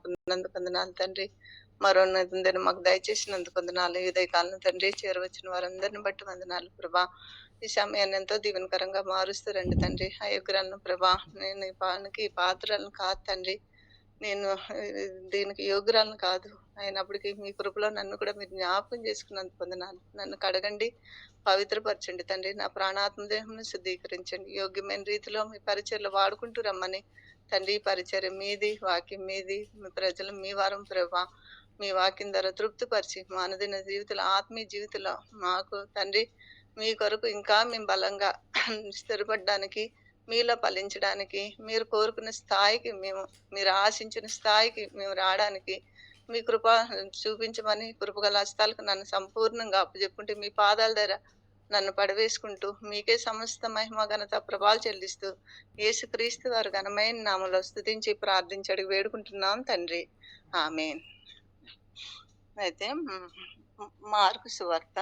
మాకున్నందుకు వందనాలు తండ్రి. మరో దినం మాకు దయచేసినందుకు వందనాలు. ఈ ఉదయకాలం తండ్రి చేరవచ్చిన వారందరిని బట్టి వందనాలు ప్రభా. ఈ సమయాన్ని ఎంతో దీవెనకరంగా మారుస్తూ రండి తండ్రి. అయోగ్యురాలను ప్రభా, నేను ఈ పానికి పాత్రలను కాదు తండ్రి. నేను దీనికి యోగ్యురాలను కాదు. అయినప్పటికీ మీ కృపలో నన్ను కూడా మీరు జ్ఞాపకం చేసుకున్నందుకు వందనాలు. నన్ను కడగండి, పవిత్రపరచండి తండ్రి. నా ప్రాణాత్మ దేహమును శుద్ధీకరించండి. యోగ్యమైన రీతిలో మీ పరిచర్లు వాడుకుంటూ రమ్మని తండ్రి. ఈ పరిచర్య మీది, వాక్యం మీది, మీ ప్రజలు మీ వారం ప్రభా. మీ వాక్యం ద్వారా తృప్తిపరిచి మా అనుదిన జీవితంలో, ఆత్మీయ జీవితంలో మాకు తండ్రి మీ కొరకు ఇంకా మేము బలంగా స్థిరపడడానికి, మీలో ఫలించడానికి, మీరు కోరుకున్న స్థాయికి మీరు ఆశించిన స్థాయికి మేము రావడానికి మీ కృప చూపించమని కృపగల హస్తాలకు నన్ను సంపూర్ణంగా అప్పచెప్పుకుంటూ మీ పాదాల దగ్గర నన్ను పడవేసుకుంటూ మీకే సమస్త మహిమ ఘనత ప్రభావాలు చెల్లిస్తూ యేసుక్రీస్తు వారి ఘనమైన నామములో స్తుతించి ప్రార్థించి అడిగి వేడుకుంటున్నాం తండ్రి. ఆమేన్. అయితే మార్కు సువార్త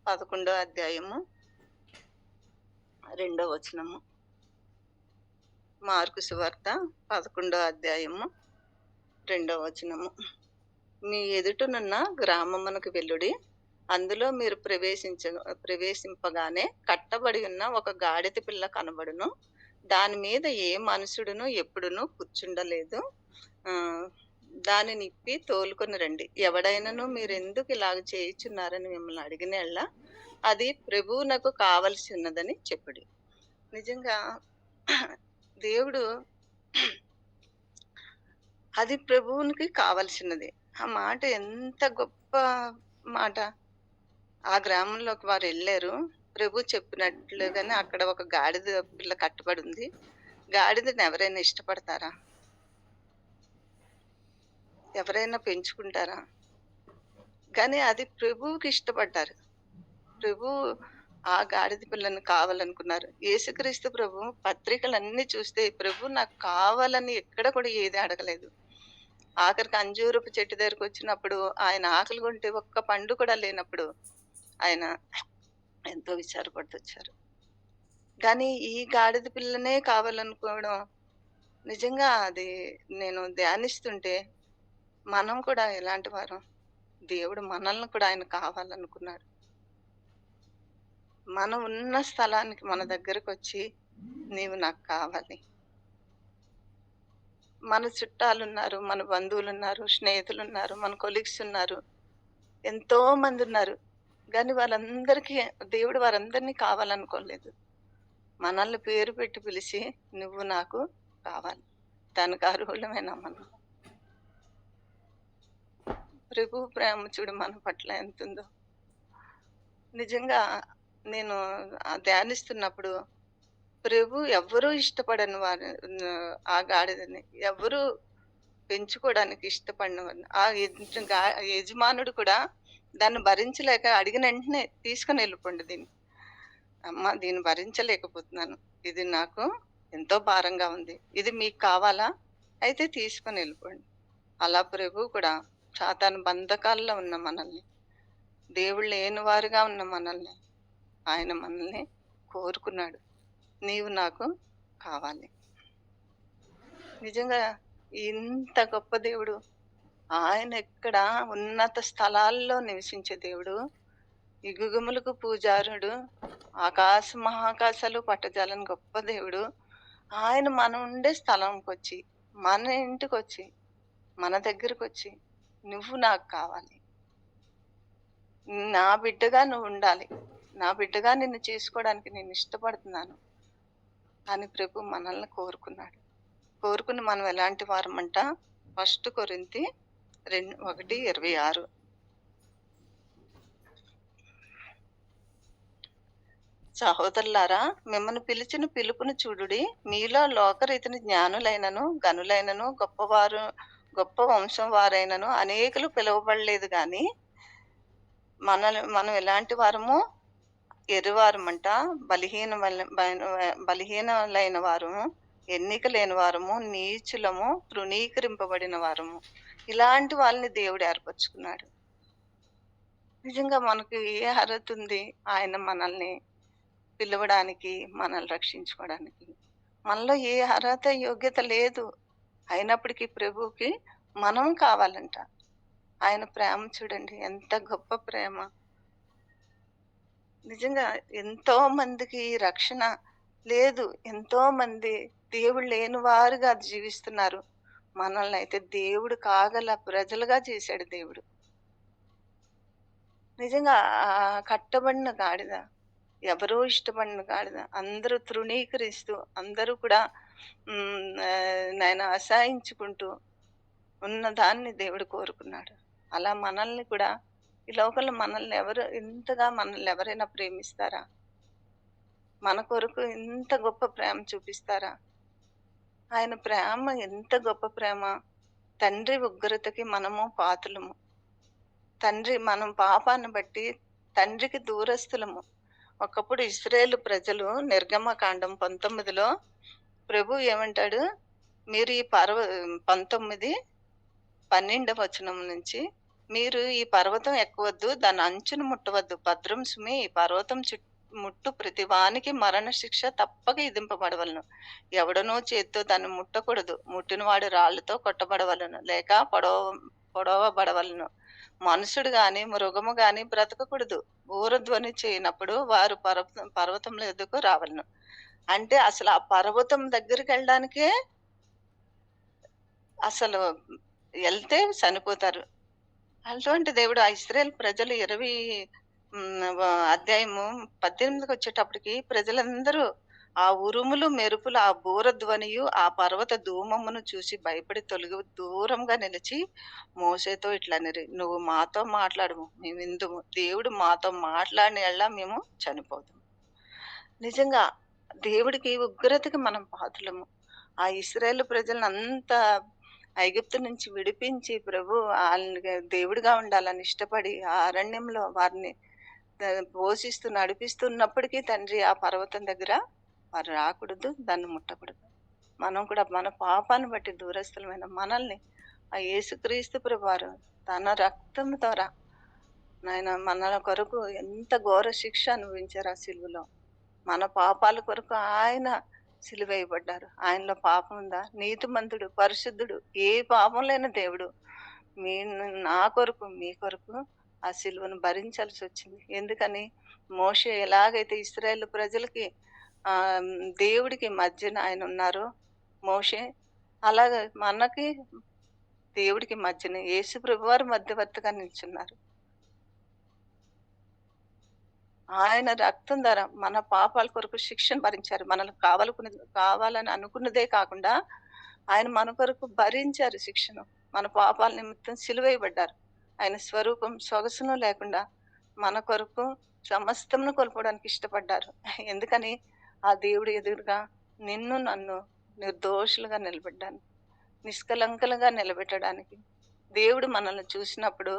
11వ అధ్యాయము 2వ వచనము. మార్కు సువార్త 11వ అధ్యాయము 2వ వచనము. మీ ఎదుటనున్న గ్రామమునకు వెళ్ళుడి. అందులో మీరు ప్రవేశింపగానే కట్టబడి ఉన్న ఒక గాడిద పిల్ల కనబడును. దాని మీద ఏ మనుషుడును ఎప్పుడును కూర్చుండలేదు. దానిని ఇప్పి తోలుకొని రండి. ఎవడైనాను మీరు ఎందుకు ఇలాగ చేయుచున్నారని మిమ్మల్ని అడిగిన యెడల అది ప్రభువునకు కావలసి ఉన్నదని చెప్పుడి. నిజంగా దేవుడు అది ప్రభువునికి కావలసినది. ఆ మాట ఎంత గొప్ప మాట. ఆ గ్రామంలోకి వారు వెళ్ళారు. ప్రభు చెప్పినట్లుగానే అక్కడ ఒక గాడిద పిల్ల కట్టబడి ఉంది. గాడిదని ఎవరైనా ఇష్టపడతారా? ఎవరైనా పెంచుకుంటారా? కానీ అది ప్రభువుకి ఇష్టపడ్డారు. ప్రభు ఆ గాడిద పిల్లని కావాలనుకున్నారు. యేసుక్రీస్తు ప్రభు పత్రికలన్నీ చూస్తే ప్రభు నాకు కావాలని ఎక్కడ కూడా ఏది అడగలేదు. ఆఖరికి అంజూరపు చెట్టు దగ్గరకు వచ్చినప్పుడు ఆయన ఆకలి కొంటే ఒక్క పండు కూడా లేనప్పుడు ఆయన ఎంతో విచారపడుతూ వచ్చారు. కానీ ఈ గాడిద పిల్లనే కావాలనుకోవడం నిజంగా అది నేను ధ్యానిస్తుంటే మనం కూడా ఎలాంటి వారం? దేవుడు మనల్ని కూడా ఆయన కావాలనుకున్నాడు. మనం ఉన్న స్థలానికి మన దగ్గరకు వచ్చి నీవు నాకు కావాలి. మన చుట్టాలున్నారు, మన బంధువులున్నారు, స్నేహితులున్నారు, మన కొలీగ్స్ ఉన్నారు, ఎంతో మంది ఉన్నారు. కానీ వాళ్ళందరికీ దేవుడు వారందరినీ కావాలనుకోలేదు. మనల్ని పేరు పెట్టి పిలిచి నువ్వు నాకు కావాలి, దానికి అర్హులమైన మనం. ప్రభు ప్రేమ చూడు మన పట్ల ఎంతుందో. నిజంగా నేను ధ్యానిస్తున్నప్పుడు ప్రభు ఎవ్వరూ ఇష్టపడని వారు, ఆ గాడిదని ఎవరు పెంచుకోవడానికి ఇష్టపడిన వారిని, ఆ యజమానుడు కూడా దాన్ని భరించలేక అడిగిన వెంటనే తీసుకుని వెళ్ళిపోండి దీన్ని. అమ్మ దీన్ని భరించలేకపోతున్నాను, ఇది నాకు ఎంతో భారంగా ఉంది, ఇది మీకు కావాలా? అయితే తీసుకొని వెళ్ళిపోండి. అలా ప్రభు కూడా సాతాను బంధకాల్లో ఉన్న మనల్ని, దేవుళ్ళు లేని వారుగా ఉన్న మనల్ని ఆయన మనల్ని కోరుకున్నాడు. నీవు నాకు కావాలి. నిజంగా ఇంత గొప్ప దేవుడు, ఆయన ఎక్కడ ఉన్నత స్థలాల్లో నివసించే దేవుడు, యుగములకు పూజారుడు, ఆకాశ మహాకాశాలు పట్టజాలని గొప్ప దేవుడు, ఆయన మనం ఉండే స్థలంకి వచ్చి, మన ఇంటికి వచ్చి, మన దగ్గరకు వచ్చి నువ్వు నాకు కావాలి, నా బిడ్డగా నువ్వు ఉండాలి, నా బిడ్డగా నిన్ను చేసుకోవడానికి నేను ఇష్టపడుతున్నాను అని ప్రభు మనల్ని కోరుకున్నాడు. కోరుకుని మనం ఎలాంటి వారమంట? 1 కొరింథీ 1:26. సహోదరులారా, మిమ్మల్ని పిలిచిన పిలుపును చూడుడి. మీలో లోకరీతిని జ్ఞానులైనను, గనులైనను, గొప్ప వంశం వారైనను అనేకులు పిలువబడలేదు. గాని మనం ఎలాంటి వారము? ఎరువారమంట, బలహీనలైన వారము, ఎన్నిక లేని వారము, నీచులము, తృణీకరింపబడిన వారము. ఇలాంటి వాళ్ళని దేవుడు ఏర్పరచుకున్నాడు. నిజంగా మనకు ఏ అర్హత ఉంది ఆయన మనల్ని పిలవడానికి, మనల్ని రక్షించుకోవడానికి? మనలో ఏ అర్హత యోగ్యత లేదు. అయినప్పటికీ ప్రభువుకి మనం కావాలంట. ఆయన ప్రేమ చూడండి ఎంత గొప్ప ప్రేమ. నిజంగా ఎంతో మందికి రక్షణ లేదు. ఎంతో మంది దేవుడు లేని వారుగా జీవిస్తున్నారు. మనల్నయితే దేవుడు కాగల ప్రజలుగా చేశాడు దేవుడు. నిజంగా కట్టబడిన గాడిద, ఎవరో ఇష్టపడిన గాడిద, అందరూ తృణీకరిస్తూ, అందరూ కూడా నాయన అసహించుకుంటూ ఉన్న దాన్ని దేవుడు కోరుకున్నాడు. అలా మనల్ని కూడా ఈ లోకంలో మనల్ని ఎవరైనా ప్రేమిస్తారా? మన కొరకు ఇంత గొప్ప ప్రేమ చూపిస్తారా? ఆయన ప్రేమ ఎంత గొప్ప ప్రేమ. తండ్రి ఉగ్రతకి మనము పాతులము. మనం పాపాన్ని బట్టి తండ్రికి దూరస్తులము. ఒకప్పుడు ఇశ్రాయేలు ప్రజలు నిర్గమకాండం 19లో ప్రభువు ఏమంటాడు? మీరు ఈ 19, 12వ వచనం నుంచి, మీరు ఈ పర్వతం ఎక్కవద్దు, దాని అంచును ముట్టవద్దు. భద్రం సుమి, ఈ పర్వతం ముట్టు ప్రతివానికి మరణ శిక్ష తప్పక విధింపబడవలెను. ఎవడనో చేత్తో దాన్ని ముట్టకూడదు. ముట్టినవాడు రాళ్ళతో కొట్టబడవలెను, లేక పొడవబడవలెను. మనుషుడు గాని మృగము గాని బ్రతకకూడదు. ఊరధ్వని చేయనప్పుడు వారు పర్వతముల ఎద్దుకు రావలను. అంటే అసలు ఆ పర్వతం దగ్గరికి వెళ్ళడానికే అసలు వెళ్తే చనిపోతారు. అటువంటి దేవుడు ఆ ఇశ్రాయేల్ ప్రజలు 20 అధ్యాయము 18కి వచ్చేటప్పటికి ప్రజలందరూ ఆ ఉరుములు మెరుపులు ఆ బూరధ్వనియు ఆ పర్వత ధూమమును చూసి భయపడి తొలగి దూరంగా నిలిచి మోసేతో ఇట్లనిరి, నువ్వు మాతో మాట్లాడము, మేము విందుము. దేవుడు మాతో మాట్లాడిన ఎడల మేము చనిపోతాము. నిజంగా దేవుడికి ఉగ్రతకి మనం పాత్రలము. ఆ ఇశ్రాయేలు ప్రజలను అంత ఐగుప్తు నుంచి విడిపించి ప్రభు వాళ్ళకి దేవుడిగా ఉండాలని ఇష్టపడి ఆ అరణ్యంలో వారిని పోషిస్తూ నడిపిస్తున్నప్పటికీ తండ్రి ఆ పర్వతం దగ్గర వారు రాకూడదు, దాన్ని ముట్టకూడదు. మనం కూడా మన పాపాన్ని బట్టి దూరస్తులమైన మనల్ని ఆ యేసుక్రీస్తు ప్రభువారు తన రక్తం ద్వారా నాయన మన కొరకు ఎంత ఘోర శిక్ష అనుభవించారు ఆ సిలువలో. మన పాపాల కొరకు ఆయన సిలువేయబడ్డారు. ఆయనలో పాపం ఉందా? నీతిమంతుడు, పరిశుద్ధుడు, ఏ పాపం లేని దేవుడు మీ నా కొరకు, మీ కొరకు ఆ సిలువను భరించాల్సి వచ్చింది. ఎందుకని? మోషే ఎలాగైతే ఇశ్రాయేలు ప్రజలకి దేవుడికి మధ్యన ఆయన ఉన్నారో మోషే, అలాగే మనకి దేవుడికి మధ్యన యేసు ప్రభువారు మధ్యవర్తిగా నిల్చున్నారు. ఆయన రక్తం ద్వారా మన పాపాల కొరకు శిక్షను భరించారు. మనల్ని కావాలని అనుకున్నదే కాకుండా ఆయన మన కొరకు భరించారు శిక్షను. మన పాపాల నిమిత్తం సిలువేయబడ్డారు. ఆయన స్వరూపం సొగసును లేకుండా మన కొరకు సమస్తమును కోల్పోవడానికి ఇష్టపడ్డారు. ఎందుకని? ఆ దేవుడి ఎదురుగా నిన్ను నన్ను నిర్దోషులుగా నిలబడ్డాను, నిష్కలంకలుగా నిలబెట్టడానికి. దేవుడు మనల్ని చూసినప్పుడు,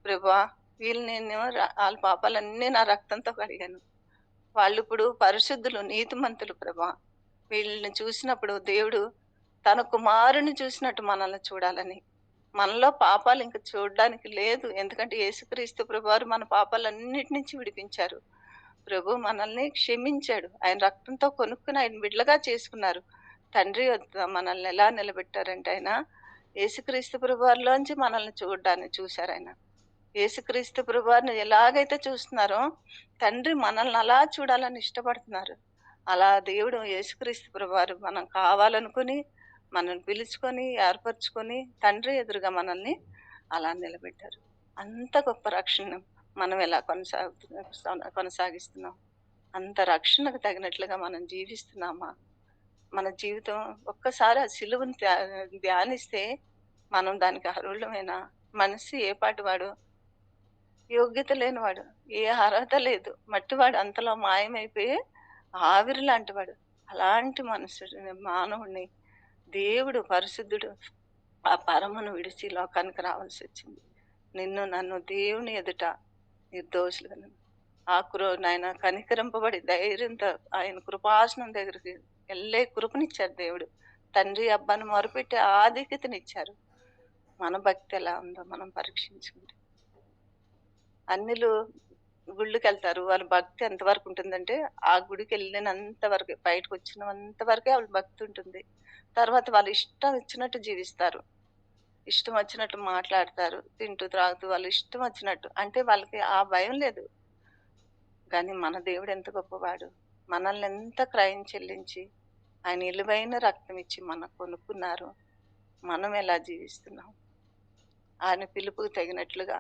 ప్రభువా నేను వాళ్ళ పాపాలన్నీ నా రక్తంతో కడిగాను, వాళ్ళు ఇప్పుడు పరిశుద్ధులు, నీతిమంతులు ప్రభా. వీళ్ళని చూసినప్పుడు దేవుడు తన కుమారుని చూసినట్టు మనల్ని చూడాలని. మనలో పాపాలు ఇంక చూడడానికి లేదు. ఎందుకంటే యేసుక్రీస్తు ప్రభువారు మన పాపాలన్నిటి నుంచి విడిపించారు. ప్రభు మనల్ని క్షమించాడు. ఆయన రక్తంతో కొనుక్కుని ఆయన బిడ్డలుగా చేసుకున్నారు. తండ్రి వద్ద మనల్ని ఎలా నిలబెట్టారంటే ఆయన యేసుక్రీస్తు ప్రభువారిలోంచి మనల్ని చూశారు ఆయన. యేసుక్రీస్తు ప్రభువారిని ఎలాగైతే చూస్తున్నారో తండ్రి మనల్ని అలా చూడాలని ఇష్టపడుతున్నారు. అలా దేవుడు యేసుక్రీస్తు ప్రభువారు మనం కావాలనుకుని మనల్ని పిలుచుకొని ఏర్పరచుకొని తండ్రి ఎదురుగా మనల్ని అలా నిలబెట్టారు. అంత గొప్ప రక్షణ మనం ఎలా కొనసాగిస్తున్నాం? అంత రక్షణకు తగినట్లుగా మనం జీవిస్తున్నామా? మన జీవితం ఒక్కసారి ఆ సిలువను ధ్యానిస్తే మనం దానికి అర్హులమేనా? మనిషి ఏ పాటివాడు? యోగ్యత లేనివాడు, ఏ అర్హత లేదు, మట్టివాడు, అంతలో మాయమైపోయి ఆవిరి లాంటివాడు. అలాంటి మానవుడిని దేవుడు పరిశుద్ధుడు ఆ పరమును విడిచి లోకానికి రావాల్సి వచ్చింది. నిన్ను నన్ను దేవుని ఎదుట నిర్దోషులుగా నాయన కనికరింపబడి ధైర్యంతో ఆయన కృపాసనం దగ్గరికి వెళ్ళే కృపనిచ్చారు దేవుడు. తండ్రి అబ్బాను మొరపెట్టి ఆధిక్యతనిచ్చారు. మన భక్తి ఎలా ఉందో మనం పరీక్షించుకుంటే. అన్నిలు గుళ్ళకెళ్తారు. వాళ్ళ భక్తి ఎంతవరకు ఉంటుందంటే, ఆ గుడికి వెళ్ళినంత వరకే, బయటకు వచ్చినంత వరకే వాళ్ళ భక్తి ఉంటుంది. తర్వాత వాళ్ళ ఇష్టం ఇచ్చినట్టు జీవిస్తారు. ఇష్టం వచ్చినట్టు మాట్లాడతారు. తింటూ, త్రాగుతూ వాళ్ళు ఇష్టం వచ్చినట్టు. అంటే వాళ్ళకి ఆ భయం లేదు. గానీ మన దేవుడు ఎంత గొప్పవాడు. మనల్ని ఎంత క్రయం చెల్లించి, ఆయన విలువైన రక్తం ఇచ్చి మనకు కొనుక్కున్నారు. మనం ఎలా జీవిస్తున్నాం? ఆయన పిలుపుకు తగినట్లుగా,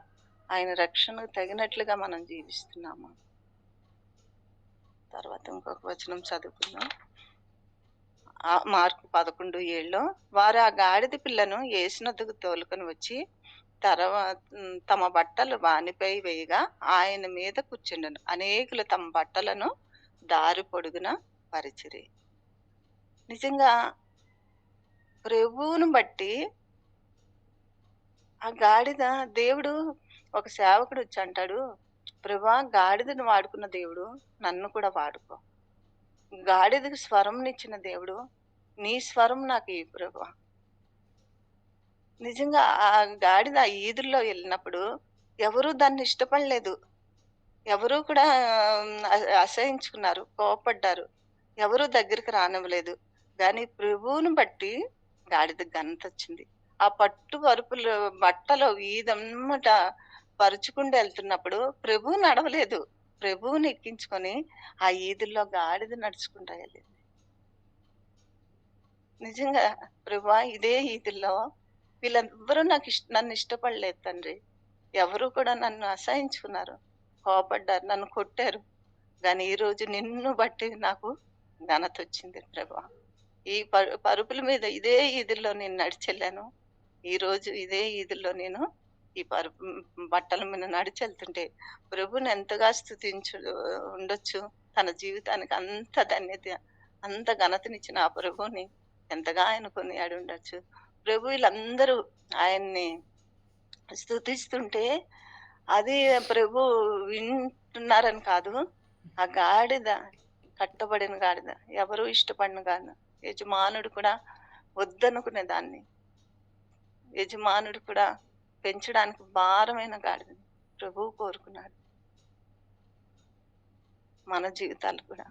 ఆయన రక్షణకు తగినట్లుగా మనం జీవిస్తున్నామా? తర్వాత ఇంకొక వచనం చదువుకుందాం. మార్కు 11:7 వారు ఆ గాడిద పిల్లను యేసునొద్దకు తోలుకొని వచ్చి తమ బట్టలు వానిపై వేయగా ఆయన మీద కూర్చుండెను. అనేకులు తమ బట్టలను దారి పొడుగున పరిచిరి. నిజంగా ప్రభువును బట్టి ఆ గాడిద దేవుడు ఒక సేవకుడు వచ్చి అంటాడు, ప్రభువా గాడిదను వాడుకున్న దేవుడు నన్ను కూడా వాడుకో. గాడిదకు స్వరంనిచ్చిన దేవుడు నీ స్వరం నాకు ఇయ్యి ప్రభువా. నిజంగా ఆ గాడిద ఆ ఈదుల్లో వెళ్ళినప్పుడు ఎవరు దాన్ని ఇష్టపడలేదు. ఎవరు కూడా అసహించుకున్నారు, కోపడ్డారు. ఎవరు దగ్గరికి రానివ్వలేదు. గాని ప్రభువును బట్టి గాడిదకి ఘనతొచ్చింది. ఆ పట్టు పరుపులు బట్టలో వీధెమ్మట పరుచుకుంటూ వెళ్తున్నప్పుడు ప్రభువు నడవలేదు. ప్రభువుని ఎక్కించుకొని ఆ ఈదుల్లో గాడిద నడుచుకుంటా వెళ్ళింది. నిజంగా ప్రభువా ఇదే ఈదుల్లో వీళ్ళెవ్వరూ నన్ను ఇష్టపడలేదు తండ్రి. ఎవరు కూడా నన్ను అసహించుకున్నారు, కోపడ్డారు, నన్ను కొట్టారు. గాని ఈరోజు నిన్ను బట్టి నాకు ఘనతొచ్చింది ప్రభువా. ఈ పరుపుల మీద ఇదే ఈదుల్లో నేను నడిచెళ్ళాను. ఈరోజు ఇదే ఈదుల్లో నేను ఈ బట్టల మీద నడిచెళ్తుంటే ప్రభువుని ఎంతగా ఉండొచ్చు. తన జీవితానికి అంత ధన్యత, అంత ఘనతనిచ్చిన ఆ ప్రభువుని ఎంతగా ఆయన కొనియాడి ఉండొచ్చు. ప్రభు వీళ్ళందరూ ఆయన్ని స్తుతిస్తుంటే అది ప్రభు వింటున్నారని కాదు. ఆ గాడిద కట్టబడిన గాడిద ఎవరు ఇష్టపడిన గాడిద. యజమానుడు కూడా వద్దనుకునే దాన్ని. యజమానుడు కూడా పెంచడానికి భారమైన గాడిదని ప్రభువు కోరుకున్నాడు. మన జీవితాలు కూడా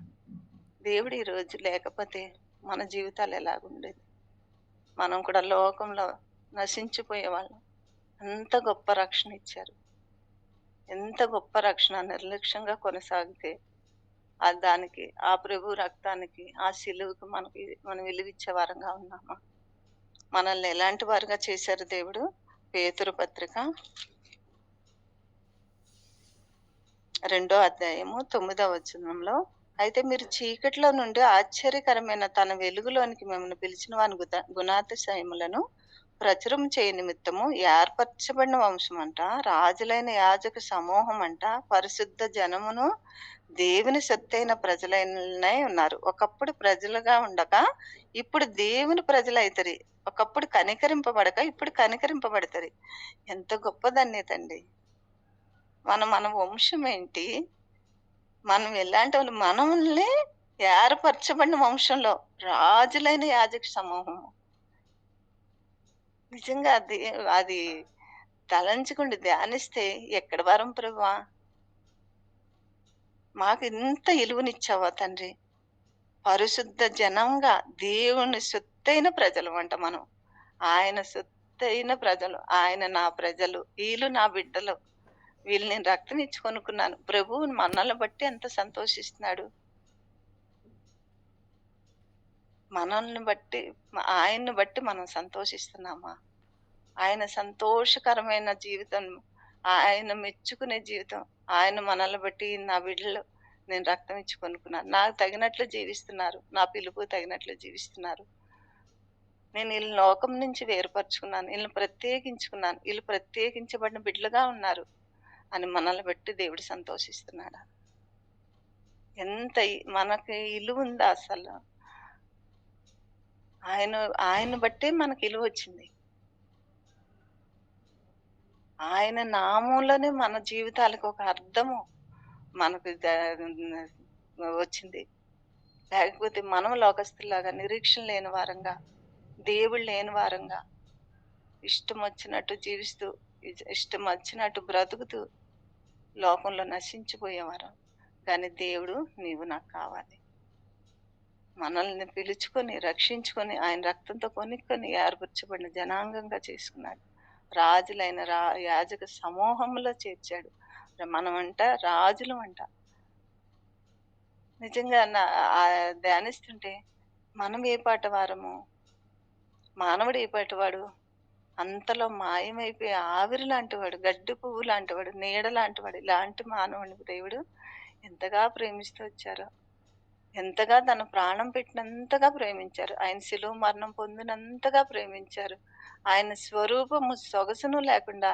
దేవుడు ఈ రోజు లేకపోతే మన జీవితాలు ఎలాగుండేది? మనం కూడా లోకంలో నశించిపోయేవాళ్ళం. అంత గొప్ప రక్షణ ఇచ్చారు. ఎంత గొప్ప రక్షణ నిర్లక్ష్యంగా కొనసాగితే దానికి ఆ ప్రభు రక్తానికి ఆ శిలువకు మనం విలువిచ్చే వారంగా ఉన్నామా? మనల్ని ఎలాంటి వారుగా చేశారు దేవుడు? పేతురు పత్రిక 2:9 అయితే మీరు చీకటిలో నుండి ఆశ్చర్యకరమైన తన వెలుగులోనికి మిమ్మల్ని పిలిచిన వాని గుణాతిశయములను ప్రచురం చేయ నిమిత్తము ఏర్పరచబడిన వంశం అంట, రాజులైన యాజక సమూహం అంట, పరిశుద్ధ జనమును, దేవుని సొత్తైన ప్రజలైనై ఉన్నారు. ఒకప్పుడు ప్రజలుగా ఉండక ఇప్పుడు దేవుని ప్రజలైతరి. ఒకప్పుడు కనికరింపబడక ఇప్పుడు కనికరింపబడతరి. ఎంత గొప్ప ధన్యతండి. మన వంశం ఏంటి? మనం ఎలాంటి వాళ్ళు? మనల్ని ఏర్పరచబడిన వంశంలో రాజులైన యాజక సమూహము. నిజంగా అది తలంచుకుండి ధ్యానిస్తే ఎక్కడ వారం ప్రభువా? మాకు ఇంత ఇలువనిచ్చావా తండ్రి? పరిశుద్ధ జనంగా దేవుని సొత్తైన ప్రజలు అంట మనం. ఆయన సొత్తైన ప్రజలు, ఆయన నా ప్రజలు, వీళ్ళు నా బిడ్డలు. వీళ్ళు నేను రక్తం ఇచ్చి కొనుక్కున్నాను. ప్రభువు మనల్ని బట్టి ఎంత సంతోషిస్తున్నాడు. మనల్ని బట్టి, ఆయన్ని బట్టి మనం సంతోషిస్తున్నామా? ఆయన సంతోషకరమైన జీవితం, ఆయన మెచ్చుకునే జీవితం, ఆయన మనల్ని బట్టి నా బిడ్డలు నేను రక్తం ఇచ్చి కొనుక్కున్నాను. నాకు తగినట్లు జీవిస్తున్నారు. నా పిలుపు తగినట్లు జీవిస్తున్నారు. నేను వీళ్ళని లోకం నుంచి వేరుపరుచుకున్నాను. వీళ్ళని ప్రత్యేకించుకున్నాను. వీళ్ళు ప్రత్యేకించబడిన బిడ్డలుగా ఉన్నారు అని మనల్ని బట్టి దేవుడు సంతోషిస్తున్నాడా? ఎంత మనకి ఇలువ ఉందా అసలు? ఆయన బట్టే మనకి ఇలువ వచ్చింది. ఆయన నామంలోనే మన జీవితాలకు ఒక అర్థము మనకు వచ్చింది. లేకపోతే మనం లోకస్తులాగా నిరీక్షణ లేని వారంగా, దేవుడు లేని వారంగా, ఇష్టం వచ్చినట్టు జీవిస్తూ, ఇష్టం వచ్చినట్టు బ్రతుకుతూ లోకంలో నశించిపోయేవారు. కానీ దేవుడు నీవు నాకు కావాలి, మనల్ని పిలుచుకొని, రక్షించుకొని, ఆయన రక్తంతో కొనుక్కొని ఏర్పరచబడిన జనాంగంగా చేసుకున్నాడు. రాజులైన యాజక సమూహంలో చేర్చాడు. మనమంట రాజులమంట. నిజంగా ధ్యానిస్తుంటే మనం ఏ పాట వారము? మానవుడు ఏ పాటివాడు? అంతలో మాయమైపోయి ఆవిరి లాంటివాడు, గడ్డి పువ్వు లాంటివాడు, నీడ లాంటివాడు. ఇలాంటి మానవుడిని దేవుడు ఎంతగా ప్రేమిస్తూ వచ్చారో. ఎంతగా తన ప్రాణం పెట్టినంతగా ప్రేమించారు. ఆయన శిలువ మరణం పొందినంతగా ప్రేమించారు. ఆయన స్వరూపము సొగసును లేకుండా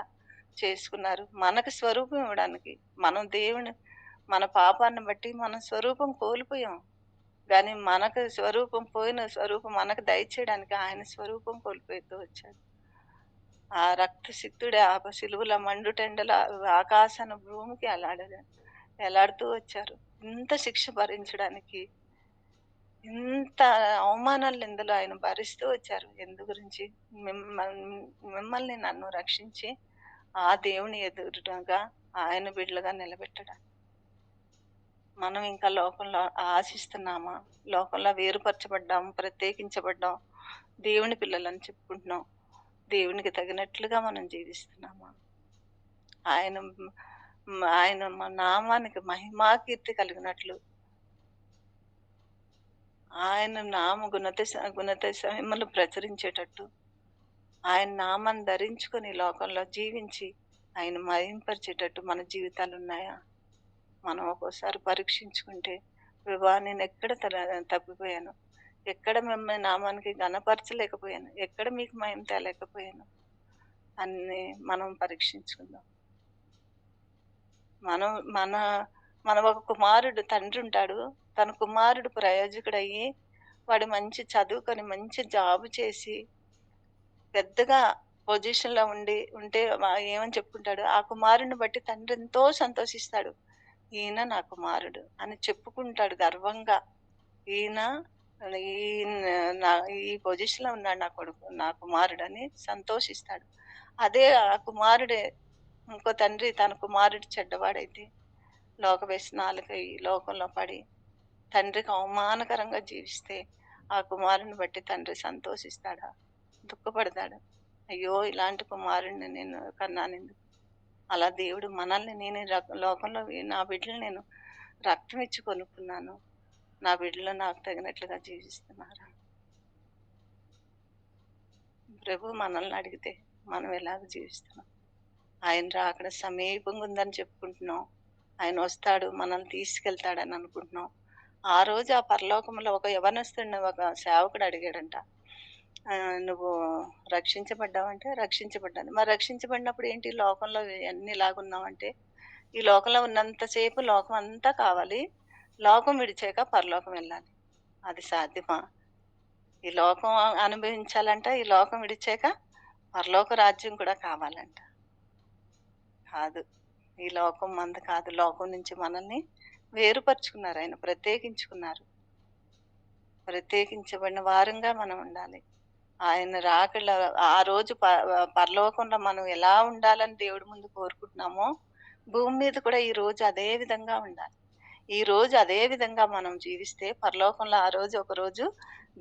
చేసుకున్నారు. మనకు స్వరూపం ఇవ్వడానికి. మనం దేవుని మన పాపాన్ని బట్టి మన స్వరూపం కోల్పోయాం. గానీ మనకు స్వరూపం పోయిన స్వరూపం మనకు దయచేయడానికి ఆయన స్వరూపం కోల్పోతూ వచ్చాడు. ఆ రక్తసిక్తుడే ఆ శిలువల మండుటెండల ఆకాశాన భూమికి ఎలాడుతూ వచ్చారు. ఇంత శిక్ష భరించడానికి ఇంత అవమానాలు నిందలు ఆయన భరిస్తూ వచ్చారు. ఎందు గురించి? మిమ్మల్ని నన్ను రక్షించి ఆ దేవుని ఎదురుగా ఆయన బిడ్డలుగా నిలబెట్టడానికి. మనం ఇంకా లోకంలో ఆశిస్తున్నామా? లోకంలో వేరుపరచబడ్డాం, ప్రత్యేకించబడ్డాం, దేవుని పిల్లలని చెప్పుకుంటున్నాం. దేవునికి తగినట్లుగా మనం జీవిస్తున్నామా? ఆయన ఆయన నామానికి మహిమా కీర్తి కలిగినట్లు ఆయన నామ గుణాతిశయములు ప్రచురించేటట్టు ఆయన నామాన్ని ధరించుకొని లోకంలో జీవించి ఆయన మహింపరిచేటట్టు మన జీవితాలు ఉన్నాయా? మనం ఒక్కోసారి పరీక్షించుకుంటే, ప్రభా నేను ఎక్కడ తప్పిపోయాను, ఎక్కడ మిమ్మల్ని నామానికి ఘనపరచలేకపోయాను, ఎక్కడ మీకు మహిమ తేలేకపోయాను అన్ని మనం పరీక్షించుకుందాం. మనం మన మన ఒక కుమారుడు తండ్రి ఉంటాడు. తన కుమారుడు ప్రయోజకుడయ్యి వాడు మంచి చదువుకొని మంచి జాబ్ చేసి పెద్దగా పొజిషన్‌లో ఉంటే ఏమని చెప్పుకుంటాడు? ఆ కుమారుడిని బట్టి తండ్రి ఎంతో సంతోషిస్తాడు. ఈయన నా కుమారుడు అని చెప్పుకుంటాడు గర్వంగా. ఈయన ఈయన నా ఈ పొజిషన్‌లో ఉన్నాడు నా కొడుకు, నా కుమారుడని సంతోషిస్తాడు. అదే ఆ కుమారుడే ఇంకో తండ్రి తన కుమారుడు చెడ్డవాడైతే లోక వ్యసనాలకై లోకంలో పడి తండ్రికి అవమానకరంగా జీవిస్తే ఆ కుమారుని బట్టి తండ్రి సంతోషిస్తాడా? దుఃఖపడతాడు. అయ్యో ఇలాంటి కుమారుడిని నేను కన్నానెందుకు? అలా దేవుడు మనల్ని నేను లోకంలో నా బిడ్డలు నేను రక్తం ఇచ్చి కొనుక్కున్నాను. నా బిడ్డలు నాకు తగినట్లుగా జీవిస్తున్నారా? ప్రభు మనల్ని అడిగితే మనం ఎలాగ జీవిస్తున్నాం? ఆయన రాకడ సమీపంగా ఉందని చెప్పుకుంటున్నాం. ఆయన వస్తాడు మనల్ని తీసుకెళ్తాడని అనుకుంటున్నాం. ఆ రోజు ఆ పరలోకంలో ఒక యవనస్తుడిని ఒక సేవకుడు అడిగాడంట. నువ్వు రక్షించబడ్డావంటే రక్షించబడ్డాను. మరి రక్షించబడినప్పుడు ఏంటి లోకంలో అన్ని ఇలాగున్నావంటే, ఈ లోకంలో ఉన్నంతసేపు లోకం అంతా కావాలి. లోకం విడిచాక పరలోకం వెళ్ళాలి. అది సాధ్యమా? ఈ లోకం అనుభవించాలంట, ఈ లోకం విడిచాక పరలోక రాజ్యం కూడా కావాలంట. కాదు. ఈ లోకం మంది కాదు. లోకం నుంచి మనల్ని వేరుపరుచుకున్నారు ఆయన. ప్రత్యేకించుకున్నారు. ప్రత్యేకించబడిన వారంగా మనం ఉండాలి. ఆయన రాకడ ఆ రోజు పరలోకంలో మనం ఎలా ఉండాలని దేవుడి ముందు కోరుకుంటున్నామో, భూమి మీద కూడా ఈ రోజు అదే విధంగా ఉండాలి. ఈ రోజు అదే విధంగా మనం జీవిస్తే పరలోకంలో ఆ రోజు ఒకరోజు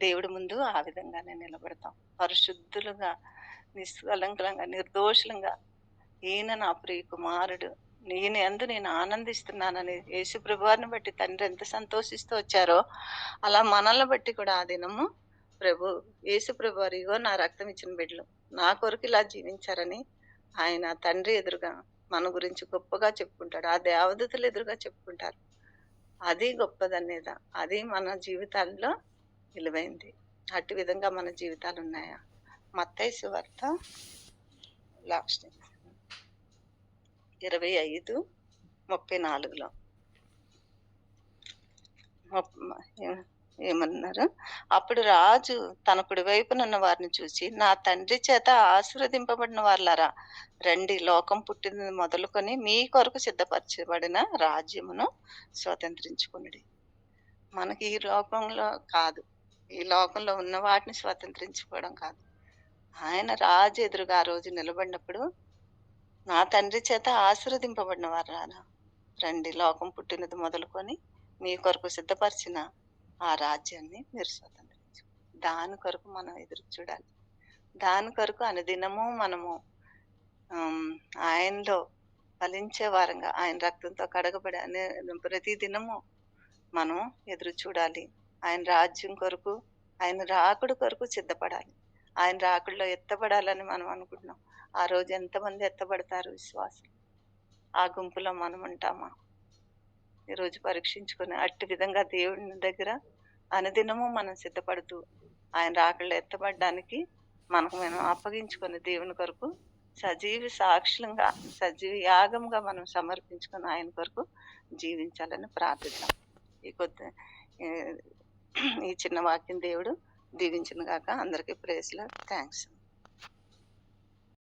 దేవుడి ముందు ఆ విధంగానే నిలబడతాం. పరిశుద్ధులుగా, నిష్కలంకంగా, నిర్దోషులంగా ఈయన నా ప్రియ కుమారుడు, ఈయన యందు నేను ఆనందిస్తున్నానని యేసుప్రభువారిని బట్టి తండ్రి ఎంత సంతోషిస్తూ వచ్చారో, అలా మనల్ని బట్టి కూడా ఆ దినము యేసుప్రభువారు ఇగో నా రక్తం ఇచ్చిన బిడ్డలు నా కొరకు ఇలా జీవించారని ఆయన తండ్రి ఎదురుగా మన గురించి గొప్పగా చెప్పుకుంటాడు. ఆ దేవదూతలు ఎదురుగా చెప్పుకుంటారు. అది గొప్పదనేదా? అది మన జీవితాల్లో విలువైంది. అటు విధంగా మన జీవితాలు ఉన్నాయా? మత్తయి సువార్త లాస్ట్ 25:34 ఏమన్నారు? అప్పుడు రాజు తన కుడి వైపునున్న వారిని చూసి, నా తండ్రి చేత ఆశీర్వదింపబడిన వారలారా, రండి, లోకం పుట్టినది మొదలుకొని మీ కొరకు సిద్ధపరచబడిన రాజ్యమును స్వతంత్రించుకొనుడి. మనకి ఈ లోకంలో కాదు, ఈ లోకంలో ఉన్న వాటిని స్వతంత్రించుకోవడం కాదు. ఆయన రాజు ఎదురుగా ఆ రోజు నిలబడినప్పుడు, నా తండ్రి చేత ఆశీర్వదింపబడిన వారలారా, రండి, లోకం పుట్టినది మొదలుకొని మీ కొరకు సిద్ధపరిచిన ఆ రాజ్యాన్ని మీరు స్వతంత్రించు. దాని కొరకు మనం ఎదురు చూడాలి. దాని కొరకు అనుదినము మనము ఆహ్, ఆయనలో ఫలించే వారంగా, ఆయన రక్తంతో కడగబడి అనే ప్రతి దినము మనం ఎదురు చూడాలి. ఆయన రాజ్యం కొరకు, ఆయన రాకడ కొరకు సిద్ధపడాలి. ఆయన రాకడలో ఎత్తబడాలని మనం అనుకుంటున్నాం. ఆ రోజు ఎంతమంది ఎత్తబడతారు విశ్వాసులు? ఆ గుంపులో మనం ఉంటామా? ఈరోజు పరీక్షించుకొని అట్టి విధంగా దేవుని దగ్గర అనుదినము మనం సిద్ధపడుతూ, ఆయన రాకడలో ఎత్తబడడానికి మనకు మనం అప్పగించుకొని దేవుని కొరకు సజీవ సాక్షులంగా, సజీవ యాగంగా మనం సమర్పించుకొని ఆయన కొరకు జీవించాలని ప్రార్థిద్దాం. ఈ కొద్ది ఈ ఈ చిన్న వాక్యం దేవుడు దీవించును గాక. అందరికీ ప్రైజ్ లార్డ్. థాంక్స్.